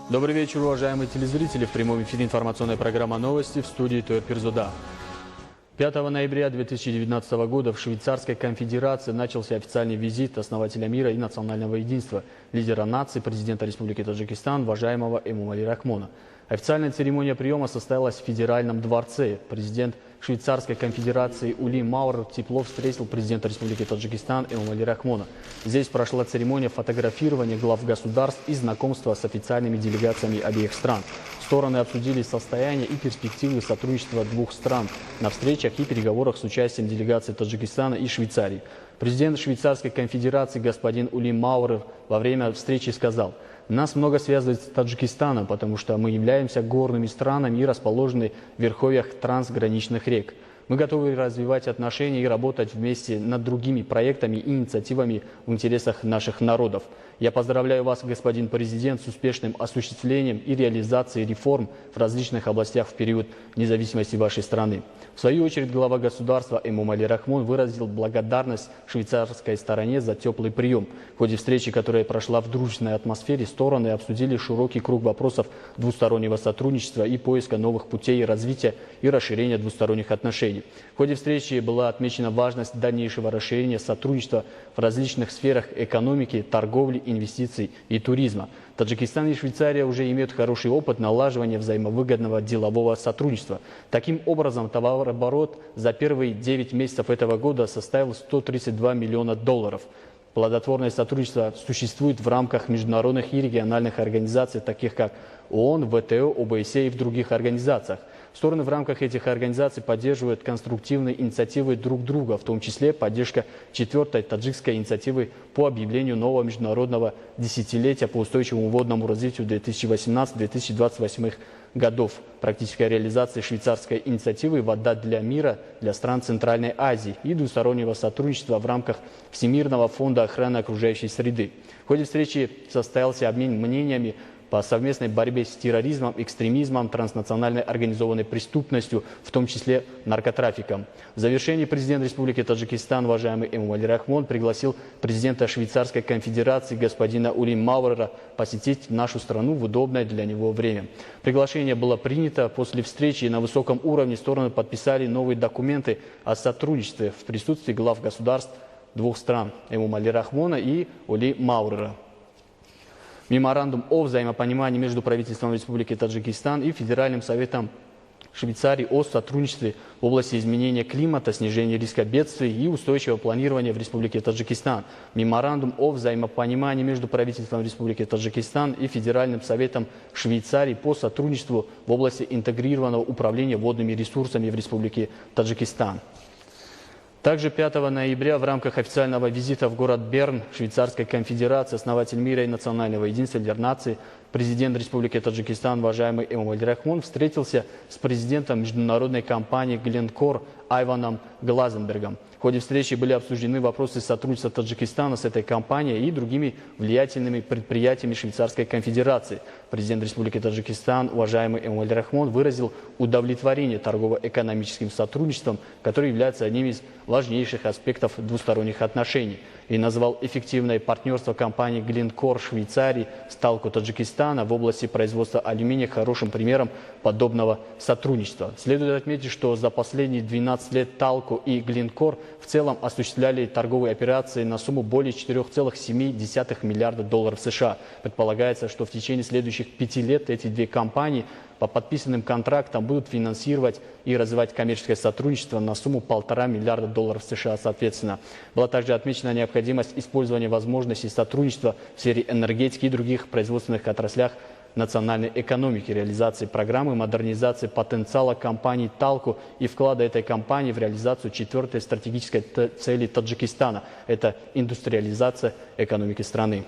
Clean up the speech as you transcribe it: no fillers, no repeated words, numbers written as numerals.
Добрый вечер, уважаемые телезрители. В прямом эфире информационная программа «Новости» в студии Тойр Пирзуда. 5 ноября 2019 года в Швейцарской конфедерации начался официальный визит основателя мира и национального единства, лидера нации, президента Республики Таджикистан, уважаемого Эмомали Рахмона. Официальная церемония приема состоялась в Федеральном дворце. Президент Швейцарской конфедерации Ули Мауэр тепло встретил президента Республики Таджикистан Эмомали Рахмона. Здесь прошла церемония фотографирования глав государств и знакомства с официальными делегациями обеих стран. Стороны обсудили состояние и перспективы сотрудничества двух стран на встречах и переговорах с участием делегаций Таджикистана и Швейцарии. Президент Швейцарской конфедерации господин Ули Мауэр во время встречи сказал: «Нас много связывает с Таджикистаном, потому что мы являемся горными странами и расположены в верховьях трансграничных рек. Мы готовы развивать отношения и работать вместе над другими проектами и инициативами в интересах наших народов. Я поздравляю вас, господин президент, с успешным осуществлением и реализацией реформ в различных областях в период независимости вашей страны». В свою очередь, глава государства Эмомали Рахмон выразил благодарность швейцарской стороне за теплый прием. В ходе встречи, которая прошла в дружественной атмосфере, стороны обсудили широкий круг вопросов двустороннего сотрудничества и поиска новых путей развития и расширения двусторонних отношений. В ходе встречи была отмечена важность дальнейшего расширения сотрудничества в различных сферах экономики, торговли, инвестиций и туризма. Таджикистан и Швейцария уже имеют хороший опыт налаживания взаимовыгодного делового сотрудничества. Таким образом, товарооборот за первые 9 месяцев этого года составил $132 миллиона. Плодотворное сотрудничество существует в рамках международных и региональных организаций, таких как ООН, ВТО, ОБСЕ и в других организациях. Стороны в рамках этих организаций поддерживают конструктивные инициативы друг друга, в том числе поддержка 4-й таджикской инициативы по объявлению нового международного десятилетия по устойчивому водному развитию 2018-2028 годов, практической реализации швейцарской инициативы «Вода для мира» для стран Центральной Азии и двустороннего сотрудничества в рамках Всемирного фонда охраны окружающей среды. В ходе встречи состоялся обмен мнениями по совместной борьбе с терроризмом, экстремизмом, транснациональной организованной преступностью, в том числе наркотрафиком. В завершении президент Республики Таджикистан, уважаемый Эмомали Рахмон, пригласил президента Швейцарской конфедерации господина Ули Мауэра посетить нашу страну в удобное для него время. Приглашение было принято. После встречи на высоком уровне стороны подписали новые документы о сотрудничестве в присутствии глав государств двух стран Эмомали Рахмона и Ули Мауэра. Меморандум о взаимопонимании между правительством Республики Таджикистан и Федеральным советом Швейцарии о сотрудничестве в области изменения климата, снижения риска бедствий и устойчивого планирования в Республике Таджикистан. Меморандум о взаимопонимании между правительством Республики Таджикистан и Федеральным советом Швейцарии по сотрудничеству в области интегрированного управления водными ресурсами в Республике Таджикистан. Также 5 ноября в рамках официального визита в город Берн Швейцарской конфедерации основатель мира и национального единства, лидер нации, президент Республики Таджикистан, уважаемый Эмомали Рахмон, встретился с президентом международной компании Glencore Айваном Глазенбергом. В ходе встречи были обсуждены вопросы сотрудничества Таджикистана с этой компанией и другими влиятельными предприятиями Швейцарской конфедерации. Президент Республики Таджикистан, уважаемый Эмомали Рахмон, выразил удовлетворение торгово-экономическим сотрудничеством, которое является одним из важнейших аспектов двусторонних отношений, и назвал эффективное партнерство компании Glencore Швейцарии с Талко Таджикистана в области производства алюминия хорошим примером подобного сотрудничества. Следует отметить, что за последние 12 лет Талко и Glencore в целом осуществляли торговые операции на сумму более $4,7 миллиарда США. Предполагается, что в течение следующих 5 лет эти две компании по подписанным контрактам будут финансировать и развивать коммерческое сотрудничество на сумму $1,5 миллиарда США соответственно. Была также отмечена необходимость использования возможностей сотрудничества в сфере энергетики и других производственных отраслях национальной экономики, реализации программы модернизации потенциала компании Талко и вклада этой компании в реализацию 4-й стратегической цели Таджикистана – это индустриализация экономики страны.